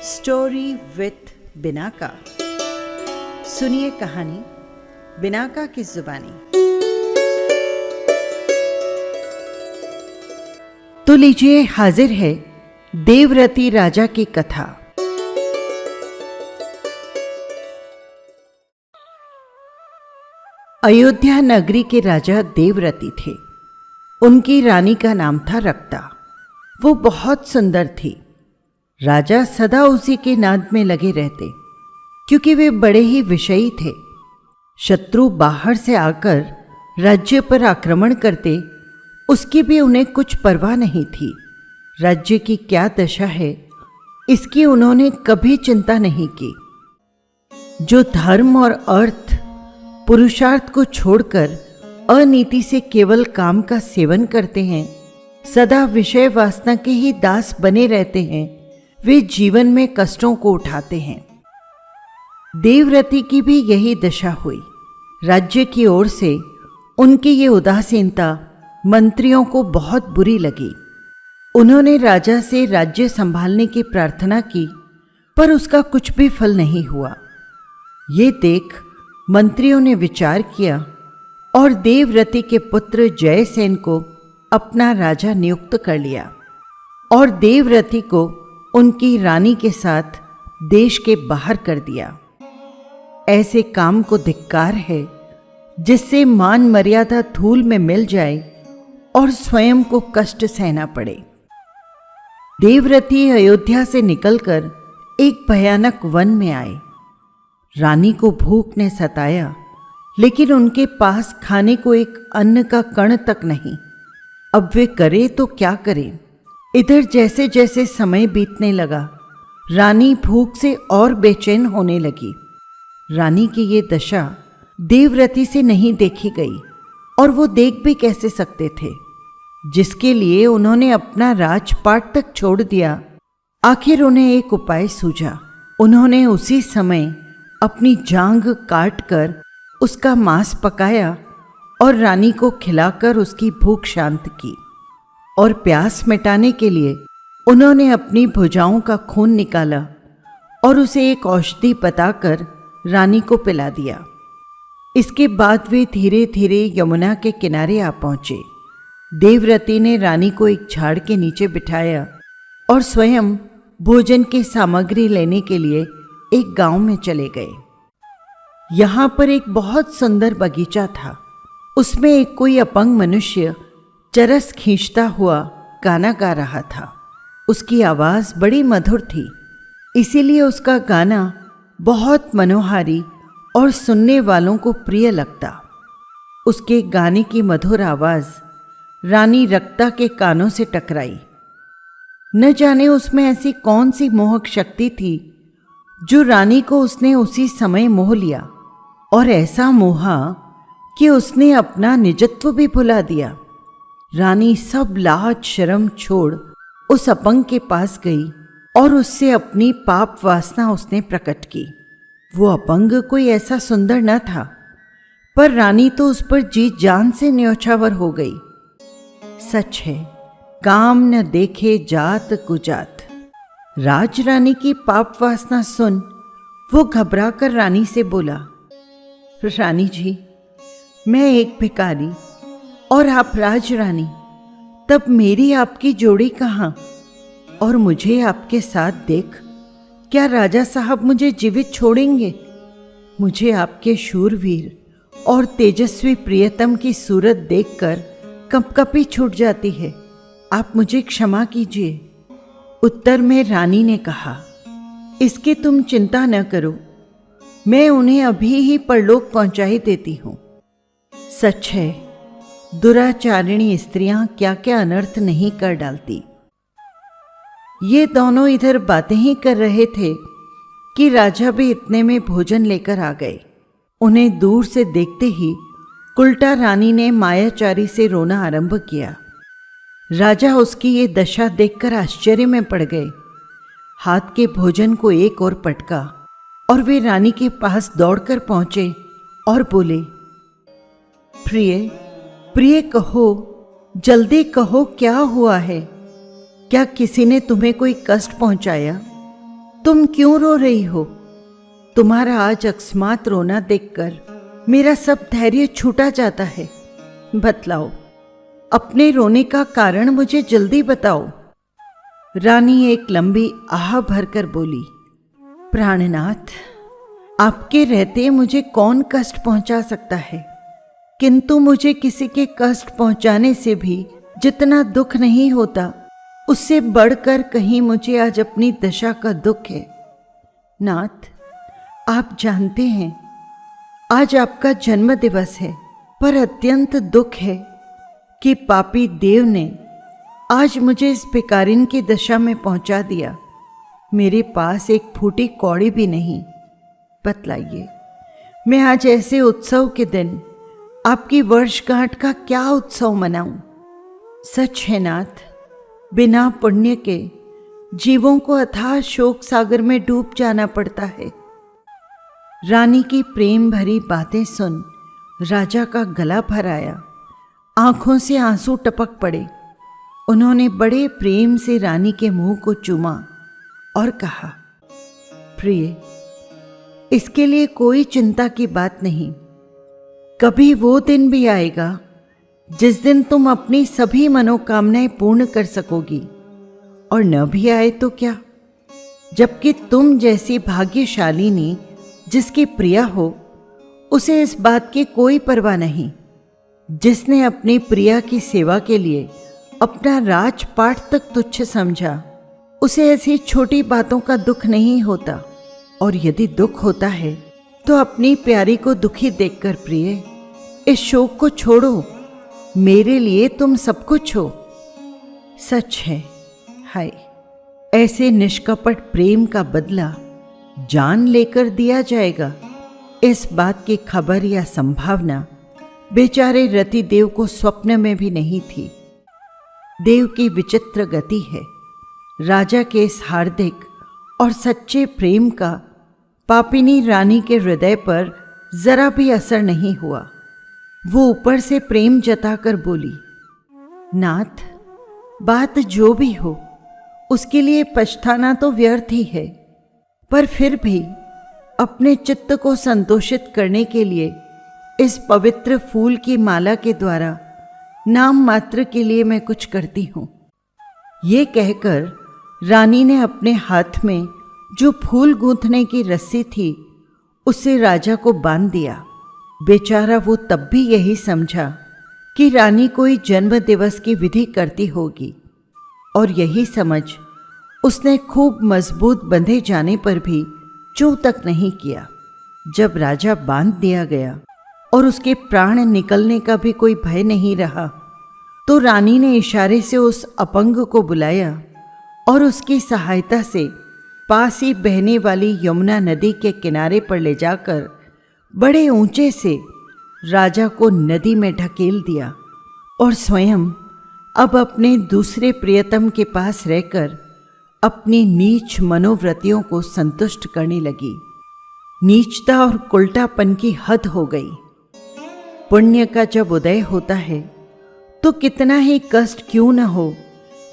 Story with Binaca. सुनिए कहानी Binaca की जुबानी। तो लीजिए, हाजिर है देवरती राजा की कथा। अयोध्या नगरी के राजा देवरती थे। उनकी रानी का नाम था रक्ता। वो बहुत सुंदर थी। राजा सदा उसी के नाद में लगे रहते, क्योंकि वे बड़े ही विषयी थे। शत्रु बाहर से आकर राज्य पर आक्रमण करते, उसकी भी उन्हें कुछ परवाह नहीं थी। राज्य की क्या दशा है, इसकी उन्होंने कभी चिंता नहीं की। जो धर्म और अर्थ पुरुषार्थ को छोड़कर अनीति से केवल काम का सेवन करते हैं, सदा विषय वासना के ही दास बने रहते हैं, वे जीवन में कष्टों को उठाते हैं। देवरती की भी यही दशा हुई। राज्य की ओर से उनकी ये उदासीनता मंत्रियों को बहुत बुरी लगी। उन्होंने राजा से राज्य संभालने की प्रार्थना की, पर उसका कुछ भी फल नहीं हुआ। ये देख मंत्रियों ने विचार किया और देवरती के पुत्र जयसेन को अपना राजा नियुक्त कर लिया और देवरती को उनकी रानी के साथ देश के बाहर कर दिया। ऐसे काम को धिक्कार है, जिससे मान मर्यादा धूल में मिल जाए और स्वयं को कष्ट सहना पड़े। देवरती अयोध्या से निकलकर एक भयानक वन में आए। रानी को भूख ने सताया, लेकिन उनके पास खाने को एक अन्न का कण तक नहीं। अब वे करे तो क्या करें। इधर जैसे जैसे समय बीतने लगा, रानी भूख से और बेचैन होने लगी। रानी की ये दशा देवरती से नहीं देखी गई, और वो देख भी कैसे सकते थे, जिसके लिए उन्होंने अपना राजपाट तक छोड़ दिया। आखिर उन्हें एक उपाय सूझा। उन्होंने उसी समय अपनी जांघ काट कर उसका मांस पकाया और रानी को खिलाकर उसकी भूख शांत की। और प्यास मिटाने के लिए उन्होंने अपनी भुजाओं का खून निकाला और उसे एक औषधि बताकर रानी को पिला दिया। इसके बाद वे धीरे धीरे यमुना के किनारे आ पहुंचे। देवरती ने रानी को एक झाड़ के नीचे बिठाया और स्वयं भोजन की सामग्री लेने के लिए एक गांव में चले गए। यहाँ पर एक बहुत सुंदर बगीचा था। उसमें एक कोई अपंग मनुष्य चरस खींचता हुआ गाना गा रहा था। उसकी आवाज़ बड़ी मधुर थी, इसीलिए उसका गाना बहुत मनोहारी और सुनने वालों को प्रिय लगता। उसके गाने की मधुर आवाज़ रानी रक्ता के कानों से टकराई। न जाने उसमें ऐसी कौन सी मोहक शक्ति थी, जो रानी को उसने उसी समय मोह लिया, और ऐसा मोहा कि उसने अपना निजत्व भी भुला दिया। रानी सब लाज शर्म छोड़ उस अपंग के पास गई और उससे अपनी पाप वासना उसने प्रकट की। वो अपंग कोई ऐसा सुंदर न था, पर रानी तो उस पर जी जान से न्यौछावर हो गई। सच है, काम न देखे जात कुजात। राज रानी की पाप वासना सुन वो घबरा कर रानी से बोला, रानी जी, मैं एक भिखारी और आप राजरानी, तब मेरी आपकी जोड़ी कहाँ? और मुझे आपके साथ देख क्या राजा साहब मुझे जीवित छोड़ेंगे? मुझे आपके शूरवीर और तेजस्वी प्रियतम की सूरत देखकर कंपकपी छूट जाती है। आप मुझे क्षमा कीजिए। उत्तर में रानी ने कहा, इसकी तुम चिंता न करो, मैं उन्हें अभी ही परलोक पहुंचा ही देती हूँ। सच है, दुराचारिणी स्त्रियां क्या क्या अनर्थ नहीं कर डालती। ये दोनों इधर बातें ही कर रहे थे कि राजा भी इतने में भोजन लेकर आ गए। उन्हें दूर से देखते ही उल्टा रानी ने मायाचारी से रोना आरंभ किया। राजा उसकी ये दशा देखकर आश्चर्य में पड़ गए। हाथ के भोजन को एक ओर पटका और वे रानी के पास दौड़कर पहुंचे और बोले, प्रिय प्रिय कहो, जल्दी कहो, क्या हुआ है? क्या किसी ने तुम्हें कोई कष्ट पहुंचाया? तुम क्यों रो रही हो? तुम्हारा आज अकस्मात रोना देखकर मेरा सब धैर्य छूटा जाता है। बतलाओ, अपने रोने का कारण मुझे जल्दी बताओ। रानी एक लंबी आह भरकर बोली, प्राणनाथ, आपके रहते मुझे कौन कष्ट पहुंचा सकता है, किंतु मुझे किसी के कष्ट पहुंचाने से भी जितना दुख नहीं होता, उससे बढ़कर कहीं मुझे आज अपनी दशा का दुख है। नाथ, आप जानते हैं आज आपका जन्म दिवस है, पर अत्यंत दुख है कि पापी देव ने आज मुझे इस भिखारिन की दशा में पहुंचा दिया। मेरे पास एक फूटी कौड़ी भी नहीं। बतलाइए, मैं आज ऐसे उत्सव के दिन आपकी वर्षगांठ का क्या उत्सव मनाऊं? सच है नाथ, बिना पुण्य के जीवों को अथाह शोक सागर में डूब जाना पड़ता है। रानी की प्रेम भरी बातें सुन राजा का गला भर आया, आंखों से आंसू टपक पड़े। उन्होंने बड़े प्रेम से रानी के मुंह को चूमा और कहा, प्रिय, इसके लिए कोई चिंता की बात नहीं। कभी वो दिन भी आएगा जिस दिन तुम अपनी सभी मनोकामनाएं पूर्ण कर सकोगी, और न भी आए तो क्या, जबकि तुम जैसी भाग्यशालिनी जिसकी प्रिया हो, उसे इस बात की कोई परवाह नहीं। जिसने अपनी प्रिया की सेवा के लिए अपना राजपाट तक तुच्छ समझा, उसे ऐसी छोटी बातों का दुख नहीं होता। और यदि दुख होता है तो अपनी प्यारी को दुखी देखकर प्रिय, इस शोक को छोड़ो। मेरे लिए तुम सब कुछ हो। सच है, हाय, ऐसे निष्कपट प्रेम का बदला जान लेकर दिया जाएगा, इस बात की खबर या संभावना बेचारे रतिदेव को स्वप्न में भी नहीं थी। देव की विचित्र गति है। राजा के इस हार्दिक और सच्चे प्रेम का पापिनी रानी के हृदय पर जरा भी असर नहीं हुआ। वो ऊपर से प्रेम जताकर बोली, नाथ, बात जो भी हो उसके लिए पछताना तो व्यर्थ ही है, पर फिर भी अपने चित्त को संतोषित करने के लिए इस पवित्र फूल की माला के द्वारा नाम मात्र के लिए मैं कुछ करती हूँ। ये कहकर रानी ने अपने हाथ में जो फूल गूंथने की रस्सी थी उससे राजा को बांध दिया। बेचारा वो तब भी यही समझा कि रानी कोई जन्म दिवस की विधि करती होगी, और यही समझ उसने खूब मजबूत बंधे जाने पर भी चूं तक नहीं किया। जब राजा बांध दिया गया और उसके प्राण निकलने का भी कोई भय नहीं रहा, तो रानी ने इशारे से उस अपंग को बुलाया और उसकी सहायता से पास ही बहने वाली यमुना नदी के किनारे पर ले जाकर बड़े ऊंचे से राजा को नदी में ढकेल दिया, और स्वयं अब अपने दूसरे प्रियतम के पास रहकर अपनी नीच मनोवृत्तियों को संतुष्ट करने लगी। नीचता और कुलटापन की हद हो गई। पुण्य का जब उदय होता है तो कितना ही कष्ट क्यों न हो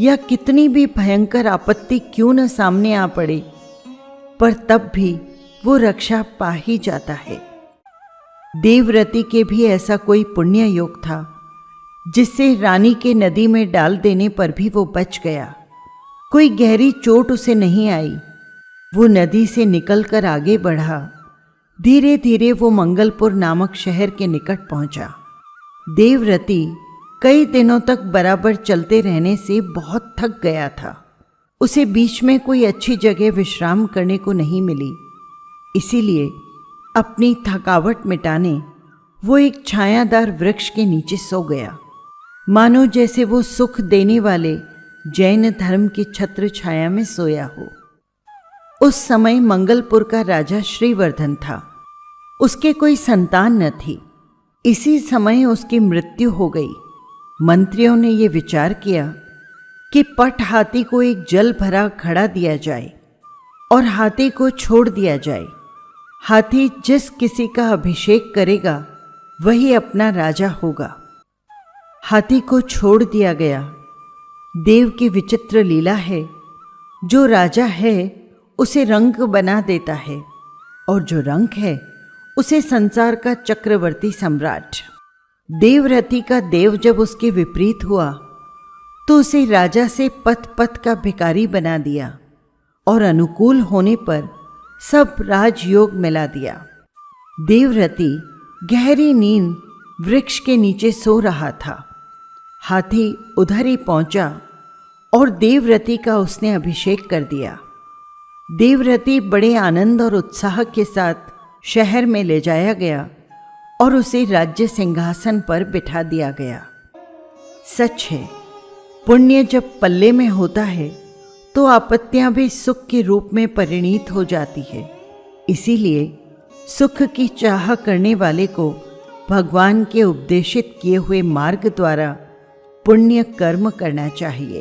या कितनी भी भयंकर आपत्ति क्यों न सामने आ पड़े, पर तब भी वो रक्षा पा ही जाता है। देवव्रति के भी ऐसा कोई पुण्य योग था जिससे रानी के नदी में डाल देने पर भी वो बच गया। कोई गहरी चोट उसे नहीं आई। वो नदी से निकलकर आगे बढ़ा। धीरे धीरे वो मंगलपुर नामक शहर के निकट पहुंचा। देवव्रति कई दिनों तक बराबर चलते रहने से बहुत थक गया था। उसे बीच में कोई अच्छी जगह विश्राम करने को नहीं मिली। इसीलिए अपनी थकावट मिटाने वो एक छायादार वृक्ष के नीचे सो गया, मानो जैसे वो सुख देने वाले जैन धर्म की छत्र छाया में सोया हो। उस समय मंगलपुर का राजा श्रीवर्धन था। उसके कोई संतान न थी। इसी समय उसकी मृत्यु हो गई। मंत्रियों ने ये विचार किया कि पट हाथी को एक जल भरा घड़ा दिया जाए और हाथी को छोड़ दिया जाए। हाथी जिस किसी का अभिषेक करेगा वही अपना राजा होगा। हाथी को छोड़ दिया गया। देव की विचित्र लीला है, जो राजा है उसे रंक बना देता है, और जो रंक है उसे संसार का चक्रवर्ती सम्राट। देवरति का देव जब उसके विपरीत हुआ तो उसे राजा से पथ पथ का भिखारी बना दिया और अनुकूल होने पर सब राजयोग मिला दिया। देवरति गहरी नींद वृक्ष के नीचे सो रहा था। हाथी उधर ही पहुंचा और देवरति का उसने अभिषेक कर दिया। देवरति बड़े आनंद और उत्साह के साथ शहर में ले जाया गया और उसे राज्य सिंहासन पर बिठा दिया गया। सच है, पुण्य जब पल्ले में होता है तो आपत्तियां भी सुख के रूप में परिणीत हो जाती है। इसीलिए सुख की चाह करने वाले को भगवान के उपदेशित किए हुए मार्ग द्वारा पुण्य कर्म करना चाहिए।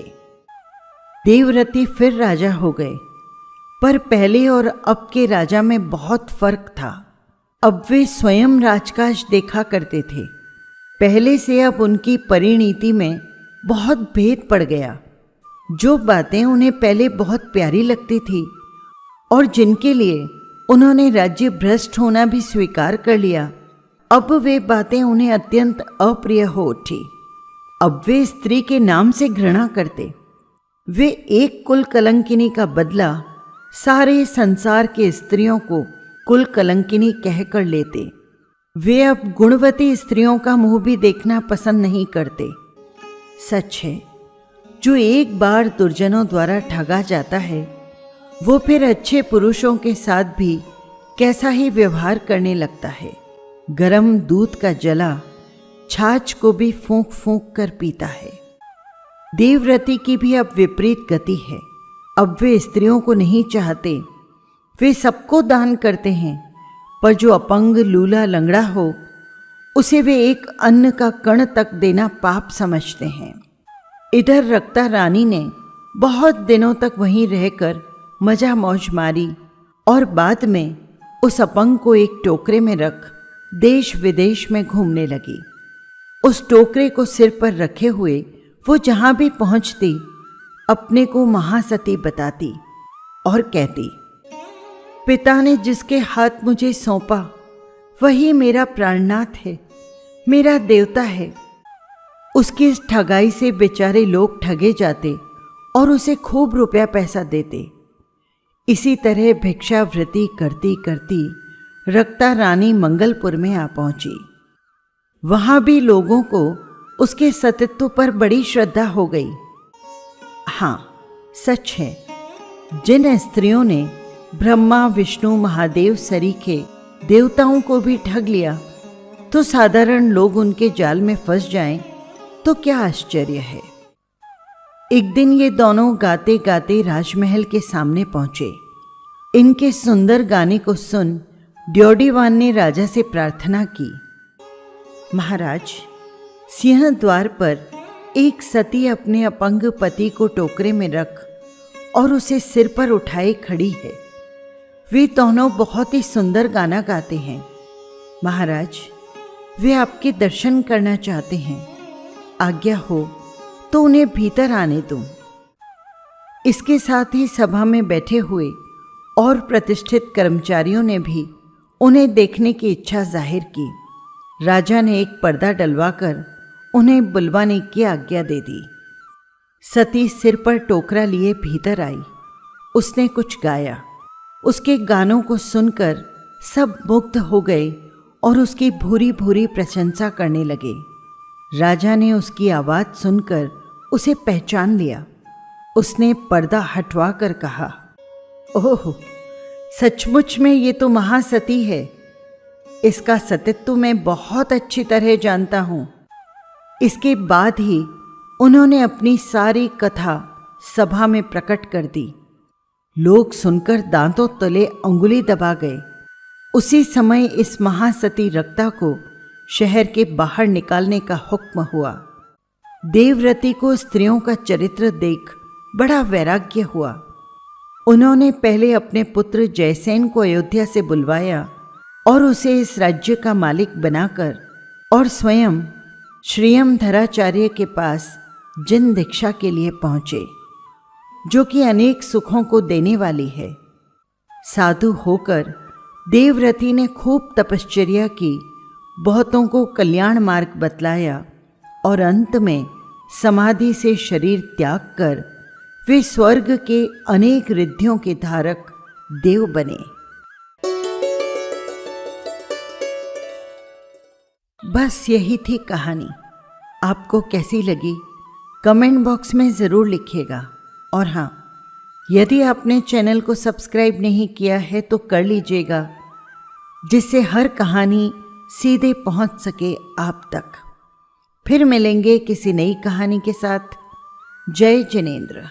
देवरति फिर राजा हो गए, पर पहले और अब के राजा में बहुत फर्क था। अब वे स्वयं राजकाज देखा करते थे। पहले से अब उनकी परिणीति में बहुत भेद पड़ गया। जो बातें उन्हें पहले बहुत प्यारी लगती थी और जिनके लिए उन्होंने राज्य भ्रष्ट होना भी स्वीकार कर लिया, अब वे बातें उन्हें अत्यंत अप्रिय हो उठी। अब वे स्त्री के नाम से घृणा करते। वे एक कुल कलंकिनी का बदला सारे संसार के स्त्रियों को कुल कलंकिनी कहकर लेते। वे अब गुणवती स्त्रियों का मुंह भी देखना पसंद नहीं करते। सच है, जो एक बार दुर्जनों द्वारा ठगा जाता है वो फिर अच्छे पुरुषों के साथ भी कैसा ही व्यवहार करने लगता है। गरम दूध का जला छाछ को भी फूंक फूंक कर पीता है। देवरति की भी अब विपरीत गति है। अब वे स्त्रियों को नहीं चाहते। वे सबको दान करते हैं, पर जो अपंग लूला लंगड़ा हो उसे वे एक अन्न का कण तक देना पाप समझते हैं। इधर रक्ता रानी ने बहुत दिनों तक वहीं रहकर मजा मौज मारी और बाद में उस अपंग को एक टोकरे में रख देश विदेश में घूमने लगी। उस टोकरे को सिर पर रखे हुए वो जहां भी पहुंचती अपने को महासती बताती और कहती, पिता ने जिसके हाथ मुझे सौंपा वही मेरा प्राणनाथ है, मेरा देवता है। उसकी इस ठगाई से बेचारे लोग ठगे जाते और उसे खूब रुपया पैसा देते। इसी तरह भिक्षावृत्ति करती करती रक्ता रानी मंगलपुर में आ पहुंची। वहां भी लोगों को उसके सतीत्व पर बड़ी श्रद्धा हो गई। हाँ, सच है, जिन स्त्रियों ने ब्रह्मा विष्णु महादेव सरीखे देवताओं को भी ठग लिया तो साधारण लोग उनके जाल में फंस जाएं तो क्या आश्चर्य है। एक दिन ये दोनों गाते गाते राजमहल के सामने पहुंचे। इनके सुंदर गाने को सुन ड्योढ़ीवान ने राजा से प्रार्थना की, महाराज, सिंह द्वार पर एक सती अपने अपंग पति को टोकरे में रख और उसे सिर पर उठाए खड़ी है। वे दोनों बहुत ही सुंदर गाना गाते हैं। महाराज, वे आपके दर्शन करना चाहते हैं। आज्ञा हो तो उन्हें भीतर आने दो। इसके साथ ही सभा में बैठे हुए और प्रतिष्ठित कर्मचारियों ने भी उन्हें देखने की इच्छा जाहिर की। राजा ने एक पर्दा डलवाकर उन्हें बुलवाने की आज्ञा दे दी। सती सिर पर टोकरा लिए भीतर आई। उसने कुछ गाया। उसके गानों को सुनकर सब मुग्ध हो गए और उसकी भूरी भूरी प्रशंसा करने लगे। राजा ने उसकी आवाज़ सुनकर उसे पहचान लिया। उसने पर्दा हटवा कर कहा, ओह, सचमुच में ये तो महासती है। इसका सतीत्व मैं बहुत अच्छी तरह जानता हूँ। इसके बाद ही उन्होंने अपनी सारी कथा सभा में प्रकट कर दी। लोग सुनकर दांतों तले अंगुली दबा गए। उसी समय इस महासती रक्ता को शहर के बाहर निकालने का हुक्म हुआ। देवरति को स्त्रियों का चरित्र देख बड़ा वैराग्य हुआ। उन्होंने पहले अपने पुत्र जयसेन को अयोध्या से बुलवाया और उसे इस राज्य का मालिक बनाकर और स्वयं श्रीयमधराचार्य के पास जिन दीक्षा के लिए पहुँचे, जो कि अनेक सुखों को देने वाली है। साधु होकर देवरति ने खूब तपश्चर्या की, बहुतों को कल्याण मार्ग बतलाया और अंत में समाधि से शरीर त्याग कर वे स्वर्ग के अनेक रिद्धियों के धारक देव बने। बस यही थी कहानी। आपको कैसी लगी कमेंट बॉक्स में ज़रूर लिखिएगा। और हाँ, यदि आपने चैनल को सब्सक्राइब नहीं किया है तो कर लीजिएगा, जिससे हर कहानी सीधे पहुंच सके आप तक। फिर मिलेंगे किसी नई कहानी के साथ। जय जिनेंद्र।